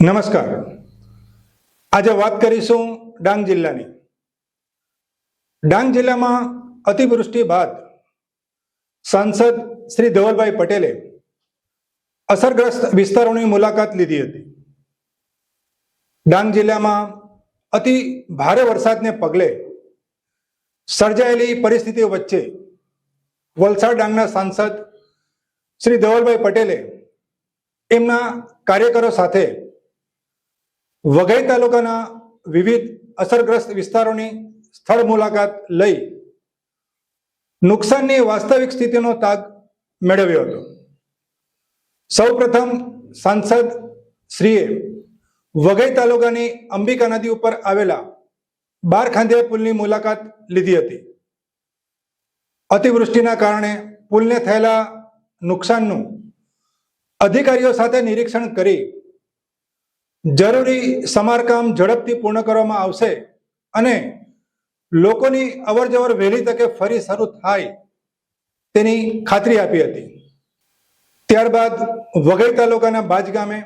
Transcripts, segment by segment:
નમસ્કાર। આજે વાત કરીશું ડાંગ જિલ્લાની। ડાંગ જિલ્લામાં અતિવૃષ્ટિ બાદ સાંસદ શ્રી ધવલભાઈ પટેલે અસરગ્રસ્ત વિસ્તારોની મુલાકાત લીધી હતી। ડાંગ જિલ્લામાં અતિ ભારે વરસાદને પગલે સર્જાયેલી પરિસ્થિતિઓ વચ્ચે વલસાડ ડાંગના સાંસદ શ્રી ધવલભાઈ પટેલે એમના કાર્યકરો સાથે વઘઈ તાલુકાના વિવિધ અસરગ્રસ્ત વિસ્તારોની સ્થળ મુલાકાત લઈ નુકસાનની વાસ્તવિક સ્થિતિનો તાગ મેળવ્યો હતો। સૌપ્રથમ સાંસદ શ્રીએ વઘઈ તાલુકાની અંબિકા નદી ઉપર આવેલા બારખાંધિયા પુલની મુલાકાત લીધી હતી। અતિવૃષ્ટિના કારણે પુલને થયેલા નુકસાનનું અધિકારીઓ સાથે નિરીક્ષણ કરી જરૂરી સમારકામ ઝડપથી પૂર્ણ કરવામાં આવશે અને લોકોની અવરજવર વહેલી તકે ફરી શરૂ થાય તેની ખાતરી આપી હતી। ત્યારબાદ વઘઈ તાલુકાના બાજ ગામે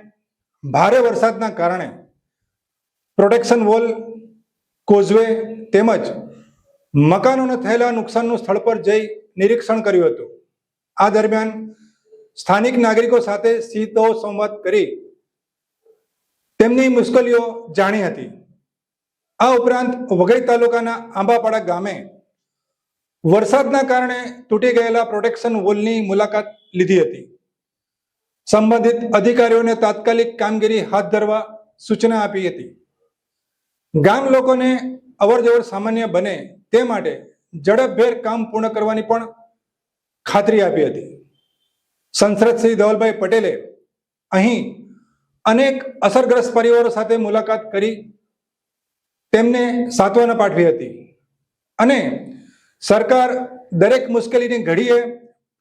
ભારે વરસાદના કારણે પ્રોટેક્શન વોલ, કોઝવે તેમજ મકાનોને થયેલા નુકસાનનું સ્થળ પર જઈ નિરીક્ષણ કર્યું હતું। આ દરમિયાન સ્થાનિક નાગરિકો સાથે સીધો સંવાદ કરી તેમની મુશ્કેલીઓ જાણી હતી। આ ઉપરાંત વઘઈ તાલુકાના આંબાપાડા ગામે વરસાદના કારણે તૂટી ગયેલા પ્રોટેક્શન વોલની મુલાકાત લીધી હતી। સંબંધિત અધિકારીઓને તાત્કાલિક કામગીરી હાથ ધરવા સૂચના આપી હતી। ગામ લોકોને અવરજવર સામાન્ય બને તે માટે ઝડપભેર કામ પૂર્ણ કરવાની પણ ખાતરી આપી હતી। સાંસદ શ્રી ધવલભાઈ પટેલે અહીં અનેક અસરગ્રસ્ત પરિવારો સાથે મુલાકાત કરી તેમને સાંત્વના પાઠવી હતી અને સરકાર દરેક મુશ્કેલીની ઘડીએ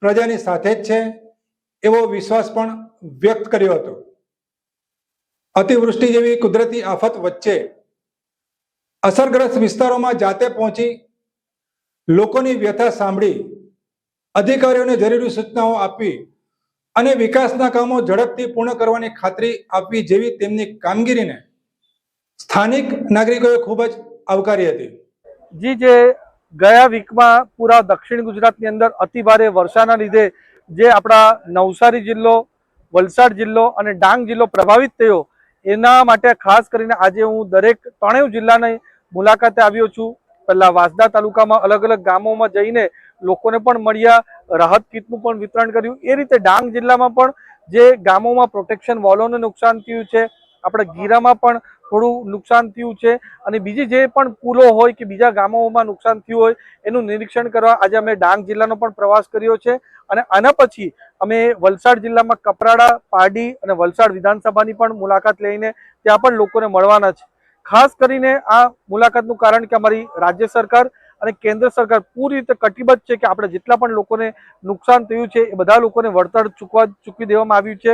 પ્રજાની સાથે જ છે એવો વિશ્વાસ પણ વ્યક્ત કર્યો હતો। અતિવૃષ્ટિ જેવી કુદરતી આફત વચ્ચે અસરગ્રસ્ત વિસ્તારોમાં જાતે પહોંચી લોકોની વ્યથા સાંભળી અધિકારીઓને જરૂરી સૂચનાઓ આપી અને વિકાસના કામો ઝડપથી પૂર્ણ કરવાની ખાતરી આપવી જેવી તેમની કામગીરીને સ્થાનિક નાગરિકોએ ખૂબ જ આવકારી હતી। જે ગયા વીકમાં પૂરા દક્ષિણ ગુજરાતની અંદર અતિભારે વર્ષાના લીધે જે આપણા નવસારી જિલ્લો, વલસાડ જિલ્લો અને ડાંગ જિલ્લો પ્રભાવિત થયો, એના માટે ખાસ કરીને આજે હું દરેક ત્રણેય જિલ્લાની મુલાકાતે આવ્યો છું। પહેલા વાંસદા તાલુકામાં અલગ અલગ ગામોમાં જઈને લોકોને પણ મળ્યા, રાહત કીટનું પણ વિતરણ કર્યું। એ રીતે ડાંગ જિલ્લામાં પણ જે ગામોમાં પ્રોટેક્શન વોલોને નુકસાન થયું છે, આપણે ગીરામાં પણ થોડું નુકસાન થયું છે અને બીજી જે પણ પુલો હોય કે બીજા ગામોમાં નુકસાન થયું હોય એનું નિરીક્ષણ કરવા આજે અમે ડાંગ જિલ્લાનો પણ પ્રવાસ કર્યો છે અને આના પછી અમે વલસાડ જિલ્લામાં કપરાડા, પારડી અને વલસાડ વિધાનસભાની પણ મુલાકાત લઈને ત્યાં પણ લોકોને મળવાના છે। ખાસ કરીને આ મુલાકાતનું કારણ કે અમારી રાજ્ય સરકાર અને કેન્દ્ર સરકાર પૂરી રીતે કટિબદ્ધ છે કે આપણે જેટલા પણ લોકોને નુકસાન થયું છે એ બધા લોકોને વળતર ચૂકવી દેવામાં આવ્યું છે।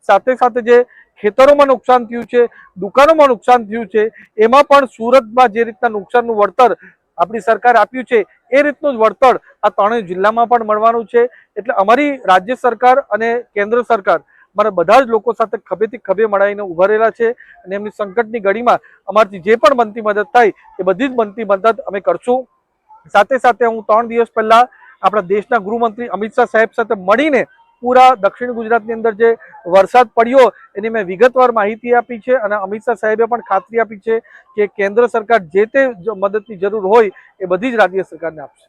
સાથે સાથે જે ખેતરોમાં નુકસાન થયું છે, દુકાનોમાં નુકસાન થયું છે, એમાં પણ સુરતમાં જે રીતના નુકસાનનું વળતર આપણી સરકાર આપ્યું છે એ રીતનું જ વળતર આ ત્રણેય જિલ્લામાં પણ મળવાનું છે। એટલે અમારી રાજ્ય સરકાર અને કેન્દ્ર સરકાર મારા બધા જ લોકો સાથે ખભેથી ખભે મળાઈને ઉભા રહેલા છે અને એમની સંકટની ઘડીમાં અમારાથી જે પણ બનતી મદદ થાય એ બધી જ બનતી મદદ અમે કરશું। સાથે સાથે હું 3 દિવસ પહેલા આપણા દેશના ગૃહમંત્રી અમિત શાહ સાહેબ સાથે મળીને પૂરા દક્ષિણ ગુજરાતની અંદર જે વરસાદ પડ્યો એની મેં વિગતવાર માહિતી આપી છે અને અમિત શાહ સાહેબે પણ ખાતરી આપી છે કે કેન્દ્ર સરકાર જે તે મદદની જરૂર હોય એ બધી જ રાજ્ય સરકારને આપશે।